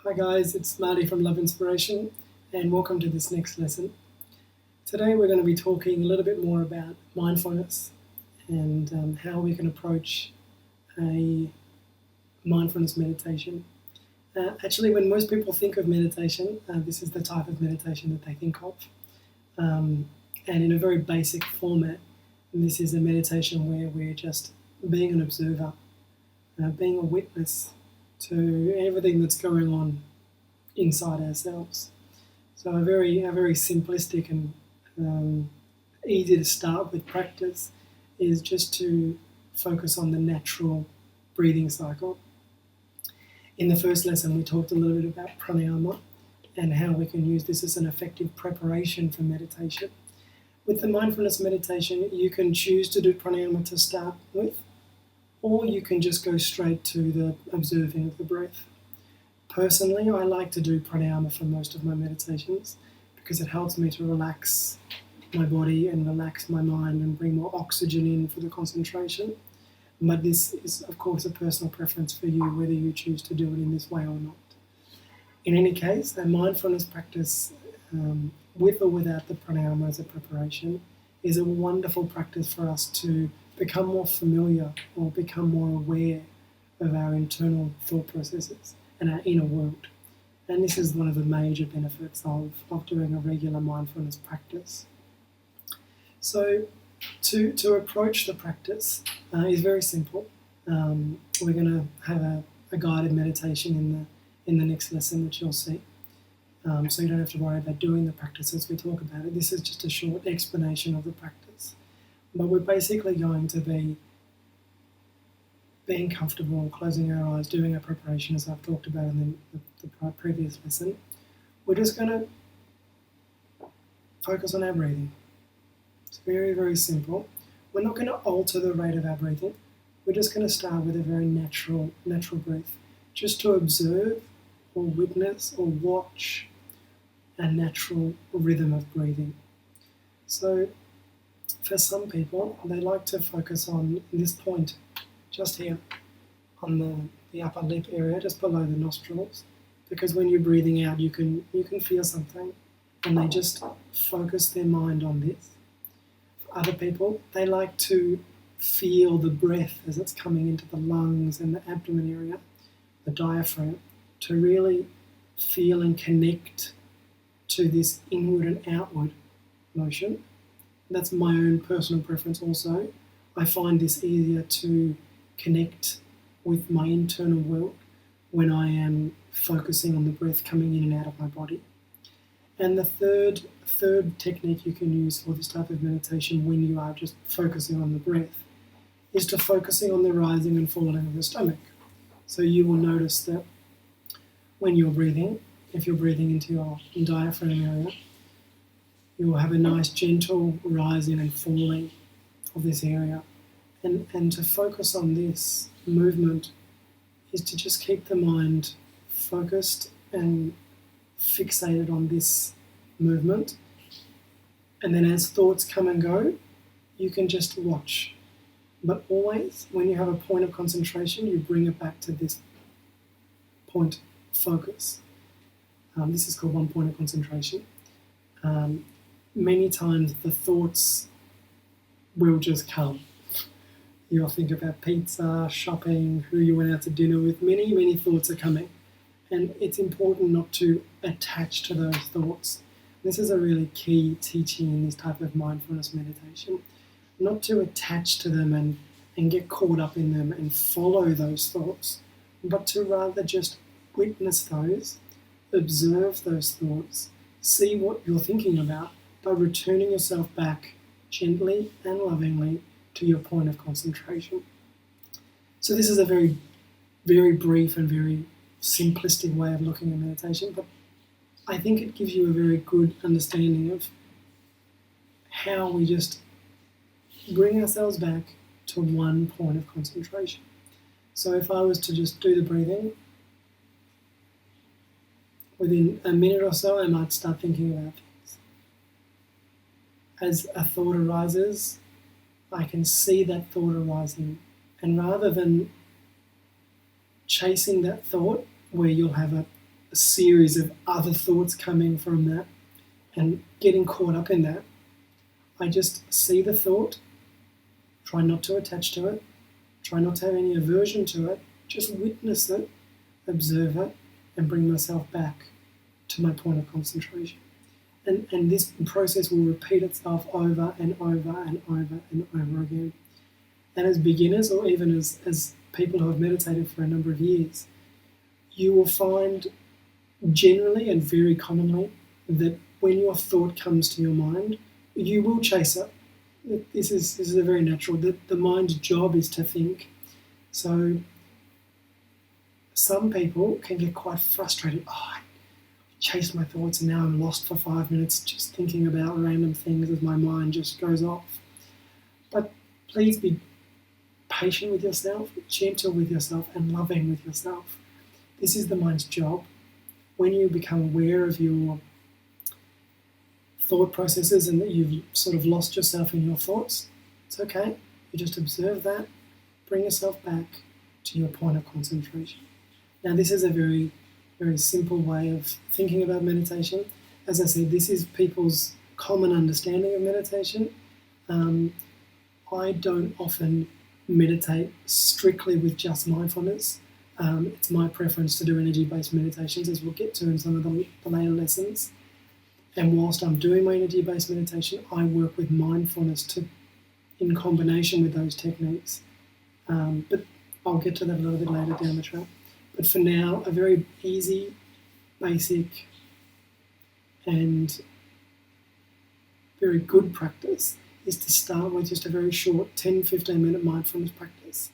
Hi guys, it's Marty from Love Inspiration and welcome to this next lesson. Today we're going to be talking a little bit more about mindfulness and how we can approach a mindfulness meditation. Actually, when most people think of meditation, this is the type of meditation that they think of. And in a very basic format, this is a meditation where we're just being an observer, being a witness to everything that's going on inside ourselves. So a very simplistic and easy to start with practice is just to focus on the natural breathing cycle. In the first lesson, we talked a little bit about pranayama and how we can use this as an effective preparation for meditation. With the mindfulness meditation, you can choose to do pranayama to start with, or you can just go straight to the observing of the breath. Personally, I like to do pranayama for most of my meditations because it helps me to relax my body and relax my mind and bring more oxygen in for the concentration. But this is, of course, a personal preference for you, whether you choose to do it in this way or not. In any case, a mindfulness practice, with or without the pranayama as a preparation, is a wonderful practice for us to become more familiar or become more aware of our internal thought processes and our inner world. And this is one of the major benefits of doing a regular mindfulness practice. So to approach the practice is very simple. We're going to have a guided meditation in the next lesson, which you'll see. So you don't have to worry about doing the practice as we talk about it. This is just a short explanation of the practice. But we're basically going to be being comfortable, closing our eyes, doing our preparation as I've talked about in the previous lesson. We're just going to focus on our breathing. It's very, very simple. We're not going to alter the rate of our breathing. We're just going to start with a very natural breath, just to observe or witness or watch a natural rhythm of breathing. So for some people, they like to focus on this point just here on the upper lip area, just below the nostrils, because when you're breathing out, you can feel something, and they just focus their mind on this. For other people, they like to feel the breath as it's coming into the lungs and the abdomen area, the diaphragm, to really feel and connect to this inward and outward motion. That's my own personal preference also. I find this easier to connect with my internal world when I am focusing on the breath coming in and out of my body. And the third technique you can use for this type of meditation when you are just focusing on the breath is to focusing on the rising and falling of the stomach. So you will notice that when you're breathing, if you're breathing into your diaphragm area, you will have a nice gentle rising and falling of this area. And to focus on this movement is to just keep the mind focused and fixated on this movement. And then as thoughts come and go, you can just watch. But always, when you have a point of concentration, you bring it back to this point focus. This is called one point of concentration. Many times the thoughts will just come. You'll think about pizza, shopping, who you went out to dinner with. Many thoughts are coming. And it's important not to attach to those thoughts. This is a really key teaching in this type of mindfulness meditation. Not to attach to them and get caught up in them and follow those thoughts, but to rather just witness those, observe those thoughts, see what you're thinking about by returning yourself back gently and lovingly to your point of concentration. So this is a very, very brief and very simplistic way of looking at meditation, but I think it gives you a very good understanding of how we just bring ourselves back to one point of concentration. So if I was to just do the breathing, within a minute or so I might start thinking about things. As a thought arises, I can see that thought arising, and rather than chasing that thought where you'll have a a series of other thoughts coming from that and getting caught up in that, I just see the thought, try not to attach to it, try not to have any aversion to it, just witness it, observe it, and bring myself back to my point of concentration. And this process will repeat itself over and over and over and over again. And as beginners, or even as people who have meditated for a number of years, you will find generally and very commonly that when your thought comes to your mind, you will chase it. This is a very natural. The mind's job is to think. So some people can get quite frustrated. Oh, I chased my thoughts and now I'm lost for 5 minutes just thinking about random things as my mind just goes off. But please be patient with yourself, gentle with yourself, and loving with yourself. This is the mind's job. When you become aware of your thought processes and that you've sort of lost yourself in your thoughts, it's okay. You just observe that, bring yourself back to your point of concentration. Now, this is a very, very simple way of thinking about meditation. As I said, this is people's common understanding of meditation. I don't often meditate strictly with just mindfulness. It's my preference to do energy-based meditations, as we'll get to in some of the later lessons. And whilst I'm doing my energy-based meditation, I work with mindfulness in combination with those techniques. But I'll get to that a little bit later down the track. But for now, a very easy, basic, and very good practice is to start with just a very short 10-15 minute mindfulness practice.